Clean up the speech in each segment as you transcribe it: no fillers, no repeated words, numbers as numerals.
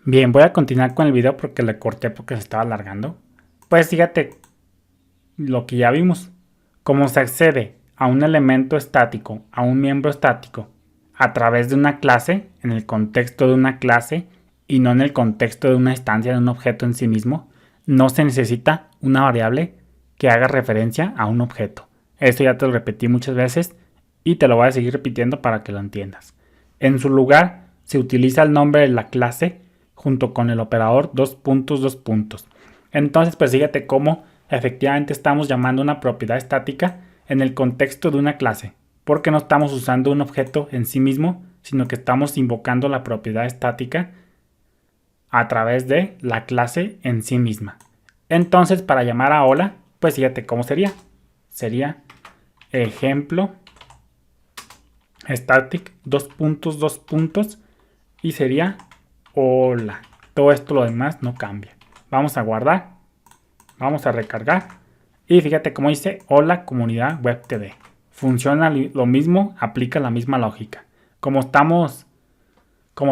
Bien, voy a continuar con el video porque le corté porque se estaba alargando. Pues fíjate lo que ya vimos. Cómo se accede a un elemento estático, a un miembro estático, a través de una clase, en el contexto de una clase y no en el contexto de una instancia de un objeto en sí mismo, no se necesita una variable que haga referencia a un objeto. Esto ya te lo repetí muchas veces y te lo voy a seguir repitiendo para que lo entiendas. En su lugar se utiliza el nombre de la clase junto con el operador dos puntos. Entonces, pues fíjate cómo efectivamente estamos llamando una propiedad estática en el contexto de una clase, porque no estamos usando un objeto en sí mismo, sino que estamos invocando la propiedad estática a través de la clase en sí misma. Entonces, para llamar a hola, pues fíjate cómo sería. Sería ejemplo static dos puntos y sería hola. Todo esto lo demás no cambia. Vamos a guardar. Vamos a recargar. Y fíjate cómo dice hola comunidad web TV. Funciona lo mismo, aplica la misma lógica. Como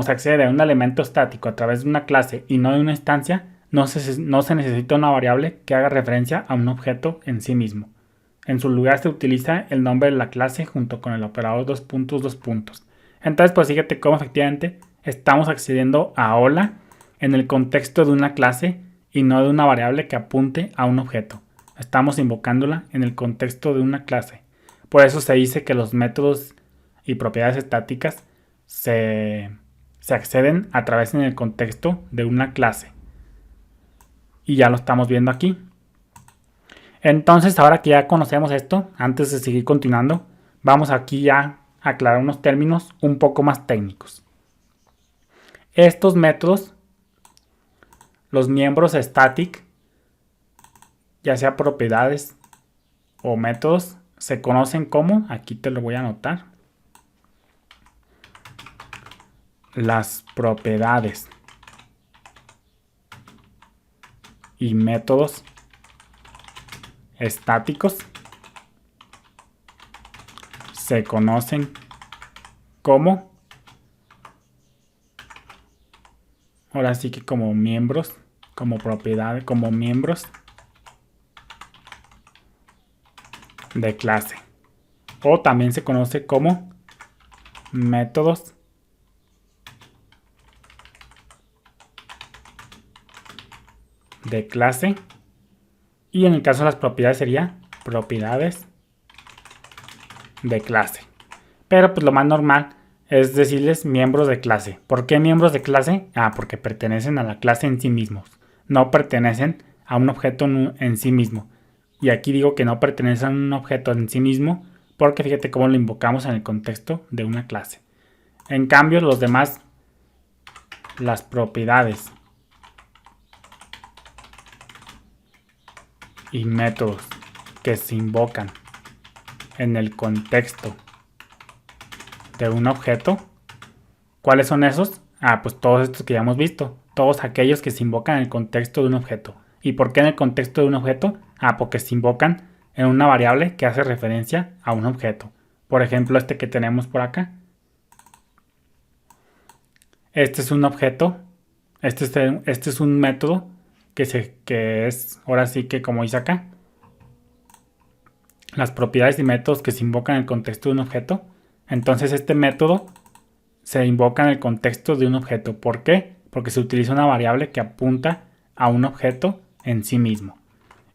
se accede a un elemento estático a través de una clase y no de una instancia, no se necesita una variable que haga referencia a un objeto en sí mismo. En su lugar se utiliza el nombre de la clase junto con el operador dos puntos. Entonces, pues fíjate cómo efectivamente estamos accediendo a hola en el contexto de una clase y no de una variable que apunte a un objeto. Estamos invocándola en el contexto de una clase. Por eso se dice que los métodos y propiedades estáticas se acceden a través en el contexto de una clase. Y ya lo estamos viendo aquí. Entonces, ahora que ya conocemos esto, antes de seguir continuando, vamos aquí ya a aclarar unos términos un poco más técnicos. Estos métodos, los miembros static, ya sea propiedades o métodos, se conocen como, aquí te lo voy a anotar, las propiedades y métodos estáticos se conocen como, ahora sí que como miembros, como propiedades, como miembros de clase. O también se conoce como métodos de clase. Y en el caso de las propiedades sería propiedades de clase. Pero pues lo más normal es decirles miembros de clase. ¿Por qué miembros de clase? Porque pertenecen a la clase en sí mismos. No pertenecen a un objeto en sí mismo. Y aquí digo que no pertenecen a un objeto en sí mismo porque fíjate cómo lo invocamos en el contexto de una clase. En cambio, los demás, las propiedades y métodos que se invocan en el contexto de un objeto, ¿cuáles son esos? Pues todos estos que ya hemos visto, todos aquellos que se invocan en el contexto de un objeto. ¿Y por qué en el contexto de un objeto? Porque se invocan en una variable que hace referencia a un objeto. Por ejemplo, este que tenemos por acá. Este es un objeto, este es un método que es, ahora sí que como dice acá, las propiedades y métodos que se invocan en el contexto de un objeto. Entonces este método se invoca en el contexto de un objeto. ¿Por qué? Porque se utiliza una variable que apunta a un objeto en sí mismo.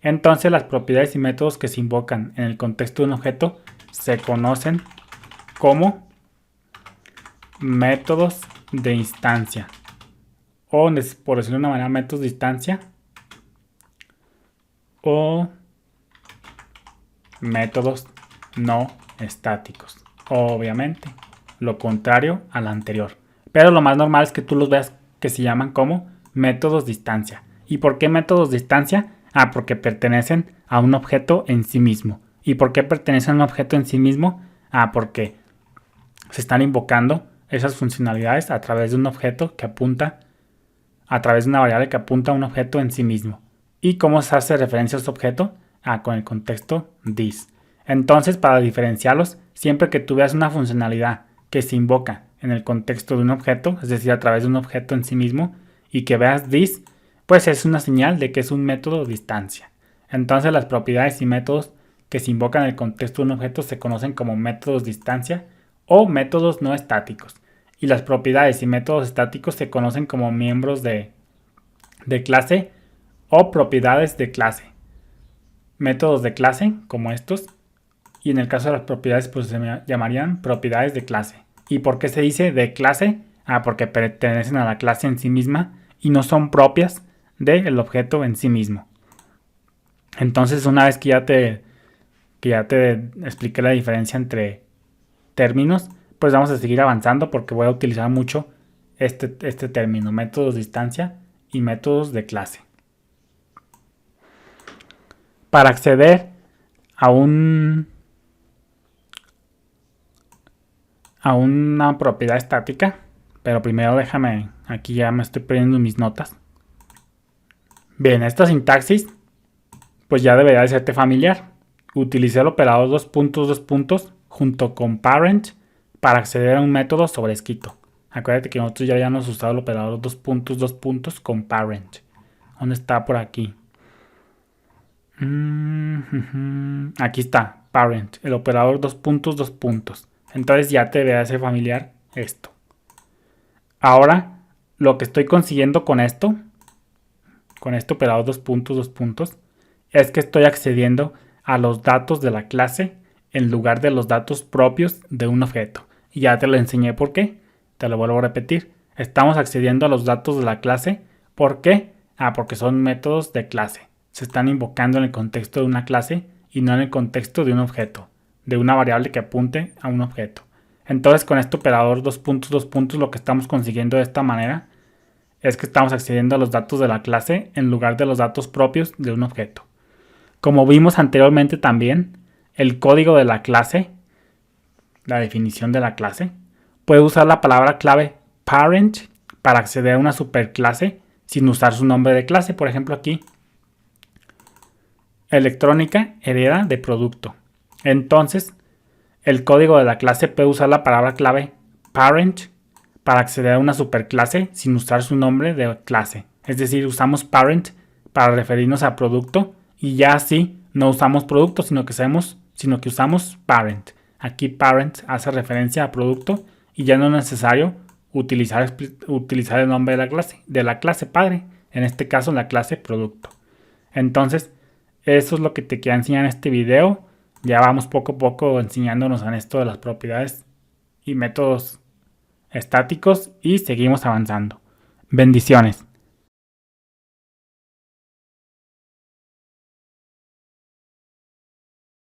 Entonces las propiedades y métodos que se invocan en el contexto de un objeto se conocen como métodos de instancia. O, por decirlo de una manera, métodos de instancia o métodos no estáticos. Obviamente, lo contrario al anterior. Pero lo más normal es que tú los veas que se llaman como métodos de instancia. ¿Y por qué métodos de instancia? Porque pertenecen a un objeto en sí mismo. ¿Y por qué pertenecen a un objeto en sí mismo? Porque se están invocando esas funcionalidades a través de un objeto que apunta, a través de una variable que apunta a un objeto en sí mismo. ¿Y cómo se hace referencia a este objeto? Con el contexto this. Entonces, para diferenciarlos, siempre que tú veas una funcionalidad que se invoca en el contexto de un objeto, es decir, a través de un objeto en sí mismo, y que veas this, pues es una señal de que es un método distancia. Entonces las propiedades y métodos que se invocan en el contexto de un objeto se conocen como métodos distancia o métodos no estáticos. Y las propiedades y métodos estáticos se conocen como miembros de clase o propiedades de clase. Métodos de clase, como estos, y en el caso de las propiedades, pues se llamarían propiedades de clase. ¿Y por qué se dice de clase? Porque pertenecen a la clase en sí misma y no son propias del objeto en sí mismo. Entonces, una vez que ya te expliqué la diferencia entre términos, pues vamos a seguir avanzando porque voy a utilizar mucho este término, métodos de distancia y métodos de clase. Para acceder a una propiedad estática, pero primero déjame, aquí ya me estoy perdiendo mis notas. Bien, esta sintaxis pues ya debería de serte familiar. Utilicé el operador dos puntos junto con parent para acceder a un método sobrescrito. Acuérdate que nosotros ya habíamos usado el operador dos puntos con parent. ¿Dónde está? Por aquí. Aquí está, parent, el operador dos puntos. Entonces ya te debería ser familiar esto. Ahora, lo que estoy consiguiendo con este operador dos puntos, es que estoy accediendo a los datos de la clase en lugar de los datos propios de un objeto. Y ya te lo enseñé por qué. Te lo vuelvo a repetir. Estamos accediendo a los datos de la clase. ¿Por qué? Porque son métodos de clase. Se están invocando en el contexto de una clase y no en el contexto de un objeto, de una variable que apunte a un objeto. Entonces, con este operador dos puntos, lo que estamos consiguiendo de esta manera es que estamos accediendo a los datos de la clase en lugar de los datos propios de un objeto. Como vimos anteriormente también, el código de la clase, la definición de la clase, puede usar la palabra clave parent para acceder a una superclase sin usar su nombre de clase. Por ejemplo, aquí, electrónica hereda de producto. Entonces, el código de la clase puede usar la palabra clave parent para acceder a una superclase sin usar su nombre de clase. Es decir, usamos parent para referirnos a producto y ya así no usamos producto, sino que usamos parent. Aquí parent hace referencia a producto y ya no es necesario utilizar el nombre de la clase padre, en este caso la clase producto. Entonces, eso es lo que te quiero enseñar en este video. Ya vamos poco a poco enseñándonos en esto de las propiedades y métodos estáticos y seguimos avanzando. Bendiciones.